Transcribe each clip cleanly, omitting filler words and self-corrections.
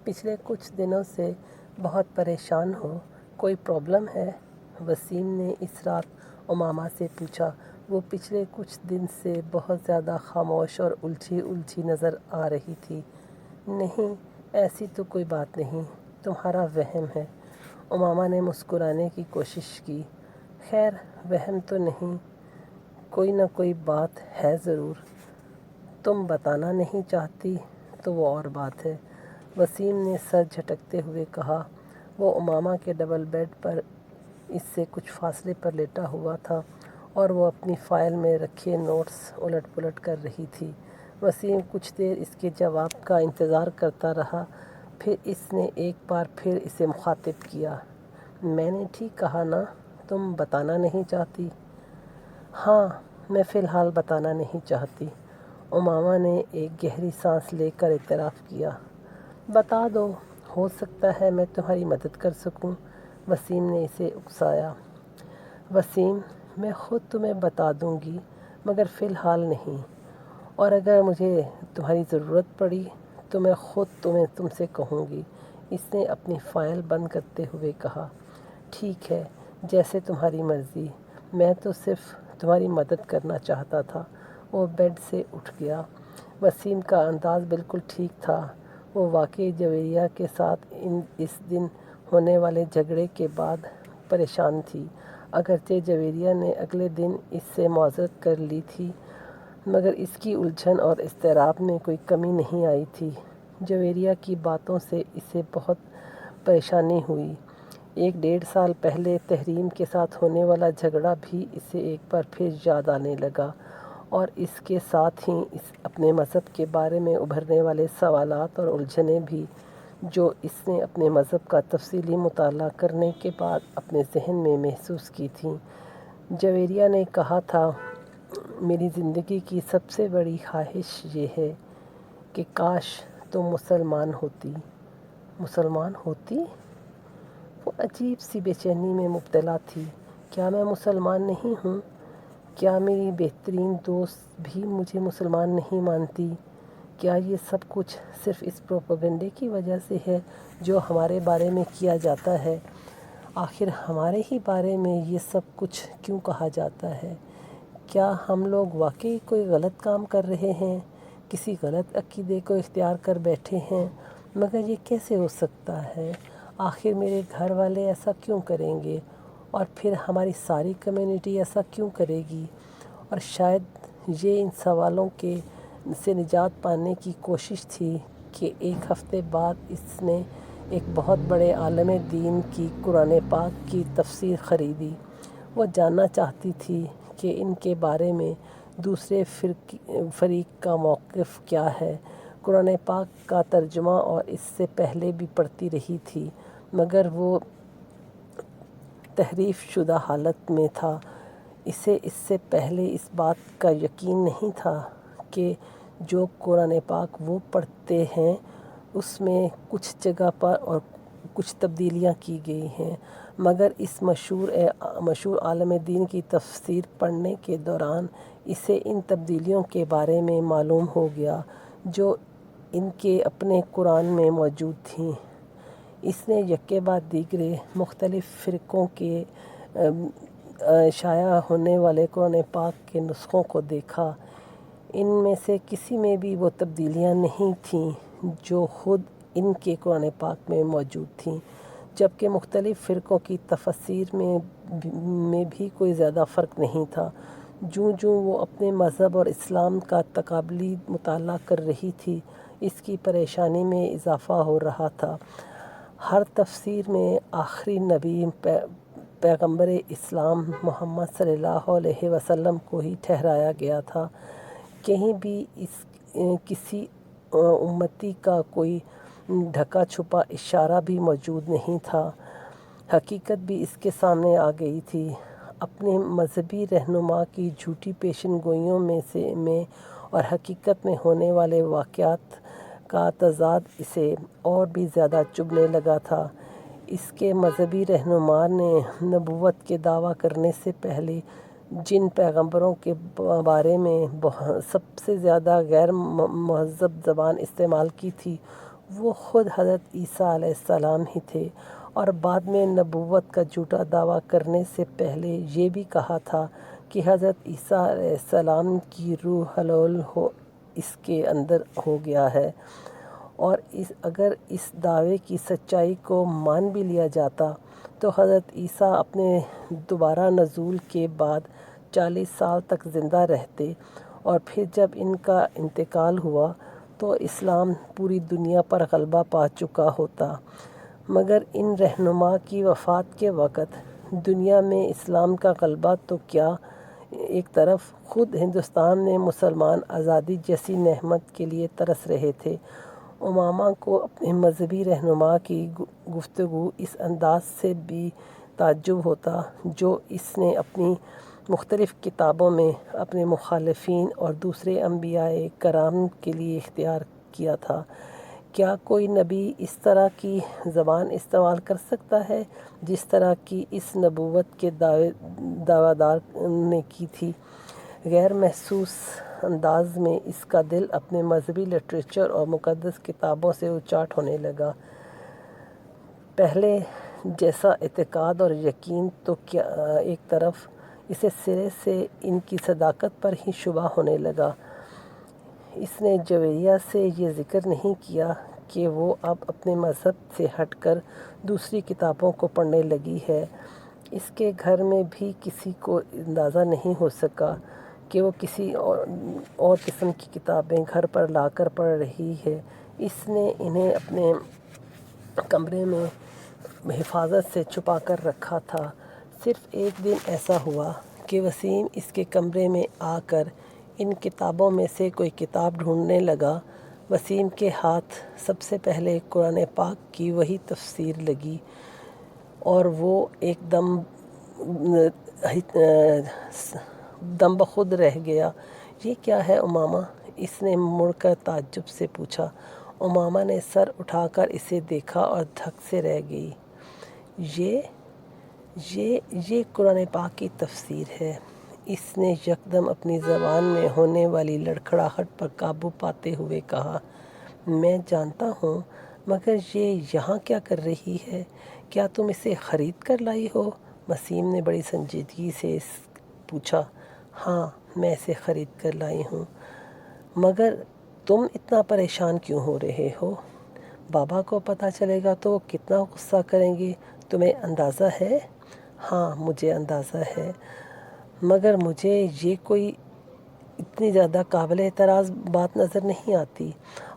پچھلے کچھ دنوں سے بہت پریشان ہو، کوئی پرابلم ہے؟ وسیم نے اس رات امامہ سے پوچھا۔ وہ پچھلے کچھ دن سے بہت زیادہ خاموش اور الجھی نظر آ رہی تھی۔ نہیں، ایسی تو کوئی بات نہیں، تمہارا وہم ہے۔ امامہ نے مسکرانے کی کوشش کی۔ خیر، وہم تو نہیں، کوئی نہ کوئی بات ہے ضرور۔ تم بتانا نہیں چاہتی تو وہ اور بات ہے، وسیم نے سر جھٹکتے ہوئے کہا۔ وہ امامہ کے ڈبل بیڈ پر اس سے کچھ فاصلے پر لیٹا ہوا تھا اور وہ اپنی فائل میں رکھے نوٹس الٹ پلٹ کر رہی تھی۔ وسیم کچھ دیر اس کے جواب کا انتظار کرتا رہا، پھر اس نے ایک بار پھر اسے مخاطب کیا۔ میں نے ٹھیک کہا نا، تم بتانا نہیں چاہتی؟ ہاں، میں فی الحال بتانا نہیں چاہتی، امامہ نے ایک گہری سانس لے کر اعتراف کیا۔ بتا دو، ہو سکتا ہے میں تمہاری مدد کر سکوں، وسیم نے اسے اکسایا۔ وسیم، میں خود تمہیں بتا دوں گی مگر فی الحال نہیں، اور اگر مجھے تمہاری ضرورت پڑی تو میں خود تم سے کہوں گی، اس نے اپنی فائل بند کرتے ہوئے کہا۔ ٹھیک ہے، جیسے تمہاری مرضی، میں تو صرف تمہاری مدد کرنا چاہتا تھا۔ وہ بیڈ سے اٹھ گیا۔ وسیم کا انداز بالکل ٹھیک تھا۔ وہ واقعی جویریہ کے ساتھ اس دن ہونے والے جھگڑے کے بعد پریشان تھی۔ اگرچہ جویریہ نے اگلے دن اس سے معذرت کر لی تھی مگر اس کی الجھن اور اضطراب میں کوئی کمی نہیں آئی تھی۔ جویریہ کی باتوں سے اسے بہت پریشانی ہوئی۔ 1.5 سال پہلے تحریم کے ساتھ ہونے والا جھگڑا بھی اسے ایک بار پھر یاد آنے لگا، اور اس کے ساتھ ہی اپنے مذہب کے بارے میں ابھرنے والے سوالات اور الجھنیں بھی، جو اس نے اپنے مذہب کا تفصیلی مطالعہ کرنے کے بعد اپنے ذہن میں محسوس کی تھیں۔ جویریہ نے کہا تھا، میری زندگی کی سب سے بڑی خواہش یہ ہے کہ کاش تم مسلمان ہوتی۔ مسلمان ہوتی؟ وہ عجیب سی بے چینی میں مبتلا تھی۔ کیا میں مسلمان نہیں ہوں؟ کیا میری بہترین دوست بھی مجھے مسلمان نہیں مانتی؟ کیا یہ سب کچھ صرف اس پروپیگنڈے کی وجہ سے ہے جو ہمارے بارے میں کیا جاتا ہے؟ آخر ہمارے ہی بارے میں یہ سب کچھ کیوں کہا جاتا ہے؟ کیا ہم لوگ واقعی کوئی غلط کام کر رہے ہیں، کسی غلط عقیدے کو اختیار کر بیٹھے ہیں؟ مگر یہ کیسے ہو سکتا ہے؟ آخر میرے گھر والے ایسا کیوں کریں گے، اور پھر ہماری ساری کمیونٹی ایسا کیوں کرے گی؟ اور شاید یہ ان سوالوں سے نجات پانے کی کوشش تھی کہ ایک ہفتے بعد اس نے ایک بہت بڑے عالم دین کی قرآن پاک کی تفسیر خریدی۔ وہ جاننا چاہتی تھی کہ ان کے بارے میں دوسرے فریق کا موقف کیا ہے۔ قرآن پاک کا ترجمہ اور اس سے پہلے بھی پڑھتی رہی تھی مگر وہ تحریف شدہ حالت میں تھا۔ اسے اس سے پہلے اس بات کا یقین نہیں تھا کہ جو قرآن پاک وہ پڑھتے ہیں اس میں کچھ جگہ پر اور کچھ تبدیلیاں کی گئی ہیں، مگر اس مشہور عالم دین کی تفسیر پڑھنے کے دوران اسے ان تبدیلیوں کے بارے میں معلوم ہو گیا جو ان کے اپنے قرآن میں موجود تھیں۔ اس نے یکے بعد دیگرے مختلف فرقوں کے شائع ہونے والے قرآن پاک کے نسخوں کو دیکھا۔ ان میں سے کسی میں بھی وہ تبدیلیاں نہیں تھیں جو خود ان کے قرآن پاک میں موجود تھیں، جبکہ مختلف فرقوں کی تفاسیر میں بھی کوئی زیادہ فرق نہیں تھا۔ جوں وہ اپنے مذہب اور اسلام کا تقابلی مطالعہ کر رہی تھی، اس کی پریشانی میں اضافہ ہو رہا تھا۔ ہر تفسیر میں آخری نبی پیغمبر اسلام محمد صلی اللہ علیہ وسلم کو ہی ٹھہرایا گیا تھا۔ کہیں بھی کسی امتی کا کوئی ڈھکا چھپا اشارہ بھی موجود نہیں تھا۔ حقیقت بھی اس کے سامنے آ گئی تھی۔ اپنے مذہبی رہنما کی جھوٹی پیشن گوئیوں میں اور حقیقت میں ہونے والے واقعات کا تضاد اسے اور بھی زیادہ چبھنے لگا تھا۔ اس کے مذہبی رہنما نے نبوت کے دعویٰ کرنے سے پہلے جن پیغمبروں کے بارے میں سب سے زیادہ غیر مہذب زبان استعمال کی تھی وہ خود حضرت عیسیٰ علیہ السلام ہی تھے، اور بعد میں نبوت کا جھوٹا دعویٰ کرنے سے پہلے یہ بھی کہا تھا کہ حضرت عیسیٰ علیہ السلام کی روح حلول اس کے اندر ہو گیا ہے۔ اور اگر اس دعوے کی سچائی کو مان بھی لیا جاتا تو حضرت عیسیٰ اپنے دوبارہ نزول کے بعد 40 سال تک زندہ رہتے، اور پھر جب ان کا انتقال ہوا تو اسلام پوری دنیا پر غلبہ پا چکا ہوتا۔ مگر ان رہنما کی وفات کے وقت دنیا میں اسلام کا غلبہ تو کیا، ایک طرف خود ہندوستان میں مسلمان آزادی جیسی نعمت کے لیے ترس رہے تھے۔ امامہ کو اپنے مذہبی رہنما کی گفتگو اس انداز سے بھی تعجب ہوتا جو اس نے اپنی مختلف کتابوں میں اپنے مخالفین اور دوسرے انبیاء کرام کے لیے اختیار کیا تھا۔ کیا کوئی نبی اس طرح کی زبان استعمال کر سکتا ہے جس طرح کی اس نبوت کے دعویٰ دار نے کی تھی؟ غیر محسوس انداز میں اس کا دل اپنے مذہبی لٹریچر اور مقدس کتابوں سے اچاٹ ہونے لگا۔ پہلے جیسا اعتقاد اور یقین تو کیا، ایک طرف اسے سرے سے ان کی صداقت پر ہی شبہ ہونے لگا۔ اس نے جویریہ سے یہ ذکر نہیں کیا کہ وہ اب اپنے مذہب سے ہٹ کر دوسری کتابوں کو پڑھنے لگی ہے۔ اس کے گھر میں بھی کسی کو اندازہ نہیں ہو سکا کہ وہ کسی اور قسم کی کتابیں گھر پر لا کر پڑھ رہی ہے۔ اس نے انہیں اپنے کمرے میں حفاظت سے چھپا کر رکھا تھا۔ صرف ایک دن ایسا ہوا کہ وسیم اس کے کمرے میں آ کر ان کتابوں میں سے کوئی کتاب ڈھونڈنے لگا۔ وسیم کے ہاتھ سب سے پہلے قرآن پاک کی وہی تفسیر لگی، اور وہ ایک دم بخود رہ گیا۔ یہ کیا ہے امامہ؟ اس نے مڑ کر تعجب سے پوچھا۔ امامہ نے سر اٹھا کر اسے دیکھا اور دھک سے رہ گئی۔ یہ قرآن پاک کی تفسیر ہے۔ اس نے یکدم اپنی زبان میں ہونے والی لڑکھڑاہٹ پر قابو پاتے ہوئے کہا، میں جانتا ہوں، مگر یہ یہاں کیا کر رہی ہے؟ کیا تم اسے خرید کر لائی ہو؟ وسیم نے بڑی سنجیدگی سے پوچھا۔ ہاں، میں اسے خرید کر لائی ہوں۔ مگر تم اتنا پریشان کیوں ہو رہے ہو؟ بابا کو پتہ چلے گا تو کتنا غصہ کریں گے، تمہیں اندازہ ہے؟ ہاں، مجھے اندازہ ہے، مگر مجھے یہ کوئی اتنی زیادہ قابل اعتراض بات نظر نہیں آتی۔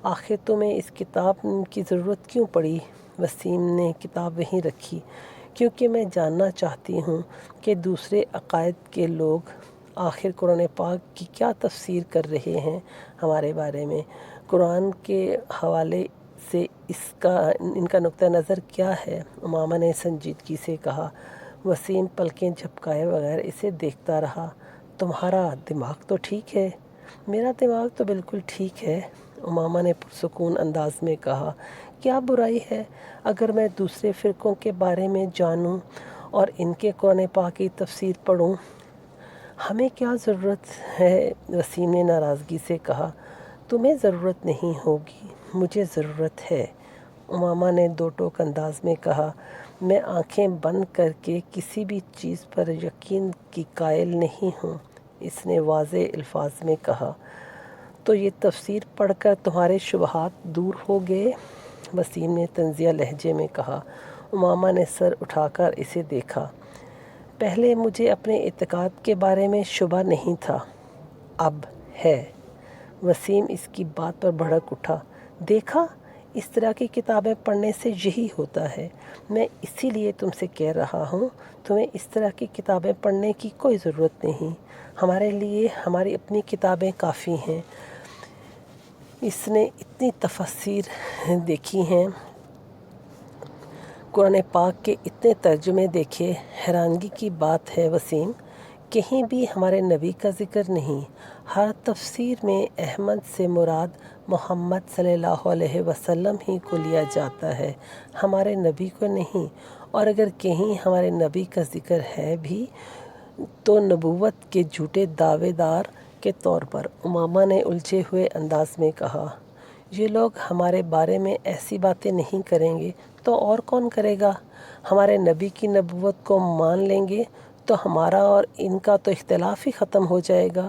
آخر تمہیں اس کتاب کی ضرورت کیوں پڑی؟ وسیم نے کتاب وہیں رکھی۔ کیونکہ میں جاننا چاہتی ہوں کہ دوسرے عقائد کے لوگ آخر قرآن پاک کی کیا تفسیر کر رہے ہیں ہمارے بارے میں۔ قرآن کے حوالے سے ان کا نقطہ نظر کیا ہے؟ امامہ نے سنجیدگی سے کہا۔ وسیم پلکیں جھپکائے بغیر اسے دیکھتا رہا۔ تمہارا دماغ تو ٹھیک ہے؟ میرا دماغ تو بالکل ٹھیک ہے، امامہ نے پرسکون انداز میں کہا۔ کیا برائی ہے اگر میں دوسرے فرقوں کے بارے میں جانوں اور ان کے قرآن پاک کی تفسیر پڑھوں؟ ہمیں کیا ضرورت ہے؟ وسیم نے ناراضگی سے کہا۔ تمہیں ضرورت نہیں ہوگی، مجھے ضرورت ہے، امامہ نے دو ٹوک انداز میں کہا۔ میں آنکھیں بند کر کے کسی بھی چیز پر یقین کی قائل نہیں ہوں، اس نے واضح الفاظ میں کہا۔ تو یہ تفسیر پڑھ کر تمہارے شبہات دور ہو گئے؟ وسیم نے طنزیہ لہجے میں کہا۔ امامہ نے سر اٹھا کر اسے دیکھا۔ پہلے مجھے اپنے اعتقاد کے بارے میں شبہ نہیں تھا، اب ہے۔ وسیم اس کی بات پر بھڑک اٹھا۔ دیکھا، اس طرح کی کتابیں پڑھنے سے یہی ہوتا ہے۔ میں اسی لیے تم سے کہہ رہا ہوں، تمہیں اس طرح کی کتابیں پڑھنے کی کوئی ضرورت نہیں، ہمارے لیے ہماری اپنی کتابیں کافی ہیں۔ اس نے اتنی تفاسیر دیکھی ہیں، قرآن پاک کے اتنے ترجمے دیکھے، حیرانگی کی بات ہے وسیم، کہیں بھی ہمارے نبی کا ذکر نہیں۔ ہر تفسیر میں احمد سے مراد محمد صلی اللہ علیہ وسلم ہی کو لیا جاتا ہے، ہمارے نبی کو نہیں، اور اگر کہیں ہمارے نبی کا ذکر ہے بھی تو نبوت کے جھوٹے دعوے دار کے طور پر، امامہ نے الجھے ہوئے انداز میں کہا۔ یہ لوگ ہمارے بارے میں ایسی باتیں نہیں کریں گے تو اور کون کرے گا؟ ہمارے نبی کی نبوت کو مان لیں گے تو ہمارا اور ان کا تو اختلاف ہی ختم ہو جائے گا۔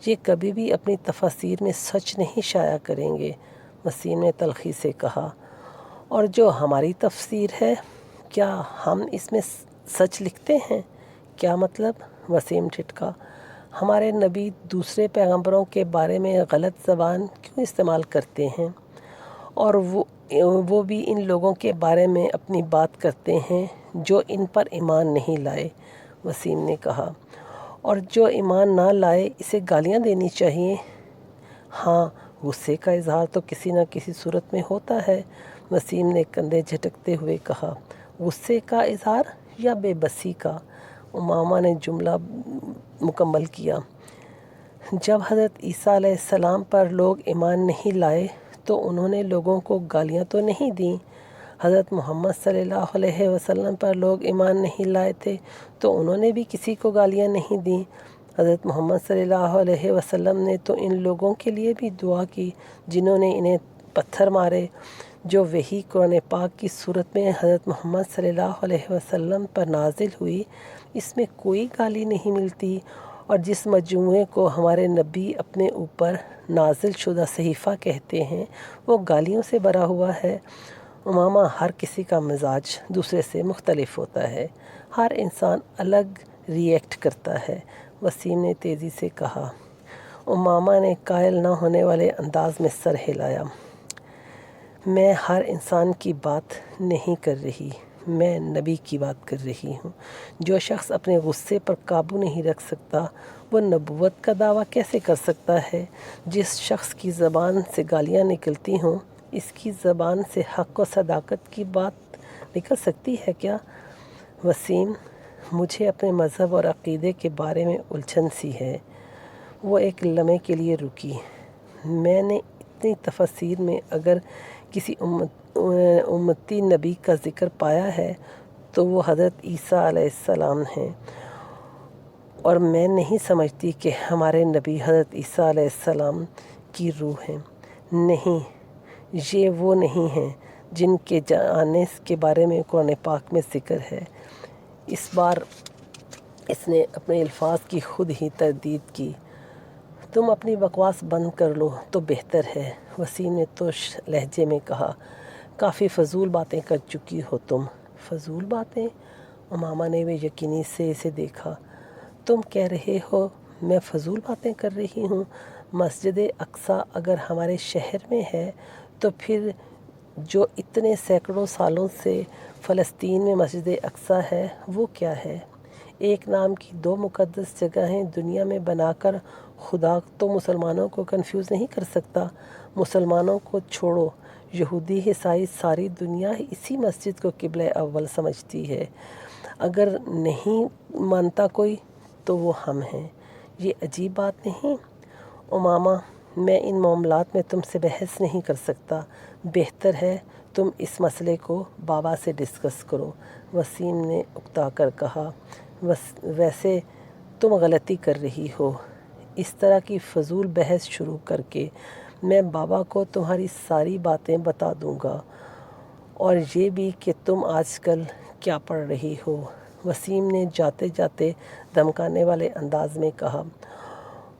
یہ کبھی بھی اپنی تفاسیر میں سچ نہیں شائع کریں گے، وسیم نے تلخی سے کہا۔ اور جو ہماری تفسیر ہے، کیا ہم اس میں سچ لکھتے ہیں؟ کیا مطلب؟ وسیم ٹھٹکا۔ ہمارے نبی دوسرے پیغمبروں کے بارے میں غلط زبان کیوں استعمال کرتے ہیں؟ اور وہ بھی ان لوگوں کے بارے میں اپنی بات کرتے ہیں جو ان پر ایمان نہیں لائے، وسیم نے کہا۔ اور جو ایمان نہ لائے اسے گالیاں دینی چاہیے؟ ہاں، غصے کا اظہار تو کسی نہ کسی صورت میں ہوتا ہے، وسیم نے کندھے جھٹکتے ہوئے کہا۔ غصے کا اظہار یا بے بسی کا؟ امامہ نے جملہ مکمل کیا۔ جب حضرت عیسیٰ علیہ السلام پر لوگ ایمان نہیں لائے تو انہوں نے لوگوں کو گالیاں تو نہیں دیں۔ حضرت محمد صلی اللہ علیہ وسلم پر لوگ ایمان نہیں لائے تھے تو انہوں نے بھی کسی کو گالیاں نہیں دیں۔ حضرت محمد صلی اللہ علیہ وسلم نے تو ان لوگوں کے لیے بھی دعا کی جنہوں نے انہیں پتھر مارے۔ جو وحی قرآن پاک کی صورت میں حضرت محمد صلی اللہ علیہ وسلم پر نازل ہوئی، اس میں کوئی گالی نہیں ملتی، اور جس مجموعے کو ہمارے نبی اپنے اوپر نازل شدہ صحیفہ کہتے ہیں وہ گالیوں سے بھرا ہوا ہے۔ امامہ، ہر کسی کا مزاج دوسرے سے مختلف ہوتا ہے، ہر انسان الگ ری ایکٹ کرتا ہے، وسیم نے تیزی سے کہا۔ امامہ نے قائل نہ ہونے والے انداز میں سر ہلایا۔ میں ہر انسان کی بات نہیں کر رہی، میں نبی کی بات کر رہی ہوں۔ جو شخص اپنے غصے پر قابو نہیں رکھ سکتا وہ نبوت کا دعویٰ کیسے کر سکتا ہے؟ جس شخص کی زبان سے گالیاں نکلتی ہوں، اس کی زبان سے حق و صداقت کی بات نکل سکتی ہے کیا؟ وسیم، مجھے اپنے مذہب اور عقیدے کے بارے میں الجھن سی ہے۔ وہ ایک لمحے کے لیے رکی۔ میں نے اتنی تفاسیر میں اگر کسی امتی نبی کا ذکر پایا ہے تو وہ حضرت عیسیٰ علیہ السلام ہیں، اور میں نہیں سمجھتی کہ ہمارے نبی حضرت عیسیٰ علیہ السلام کی روح ہیں۔ نہیں، یہ وہ نہیں ہیں جن کے آنے کے بارے میں قرآن پاک میں ذکر ہے۔ اس بار اس نے اپنے الفاظ کی خود ہی تردید کی۔ تم اپنی بکواس بند کر لو تو بہتر ہے، وسیم نے ترش لہجے میں کہا۔ کافی فضول باتیں کر چکی ہو تم۔ فضول باتیں؟ امامہ نے بے یقینی سے اسے دیکھا۔ تم کہہ رہے ہو میں فضول باتیں کر رہی ہوں؟ مسجد اقصیٰ اگر ہمارے شہر میں ہے تو پھر جو اتنے سینکڑوں سالوں سے فلسطین میں مسجد اقصیٰ ہے وہ کیا ہے؟ ایک نام کی دو مقدس جگہیں دنیا میں بنا کر خدا تو مسلمانوں کو کنفیوز نہیں کر سکتا۔ مسلمانوں کو چھوڑو، یہودی عیسائی ساری دنیا اسی مسجد کو قبلہ اول سمجھتی ہے۔ اگر نہیں مانتا کوئی تو وہ ہم ہیں۔ یہ عجیب بات نہیں؟ امامہ، میں ان معاملات میں تم سے بحث نہیں کر سکتا، بہتر ہے تم اس مسئلے کو بابا سے ڈسکس کرو، وسیم نے اکتا کر کہا۔ ویسے تم غلطی کر رہی ہو، اس طرح کی فضول بحث شروع کر کے میں بابا کو تمہاری ساری باتیں بتا دوں گا، اور یہ بھی کہ تم آج کل کیا پڑھ رہی ہو، وسیم نے جاتے جاتے دھمکانے والے انداز میں کہا۔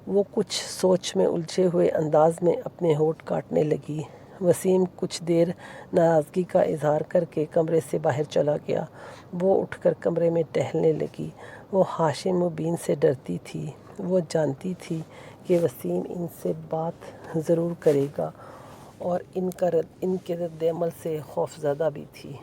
وہ کچھ سوچ میں الجھے ہوئے انداز میں اپنے ہونٹ کاٹنے لگی۔ وسیم کچھ دیر ناراضگی کا اظہار کر کے کمرے سے باہر چلا گیا۔ وہ اٹھ کر کمرے میں ٹہلنے لگی۔ وہ ہاشم و بین سے ڈرتی تھی۔ وہ جانتی تھی کہ وسیم ان سے بات ضرور کرے گا اور ان کے رد عمل سے خوفزدہ بھی تھی۔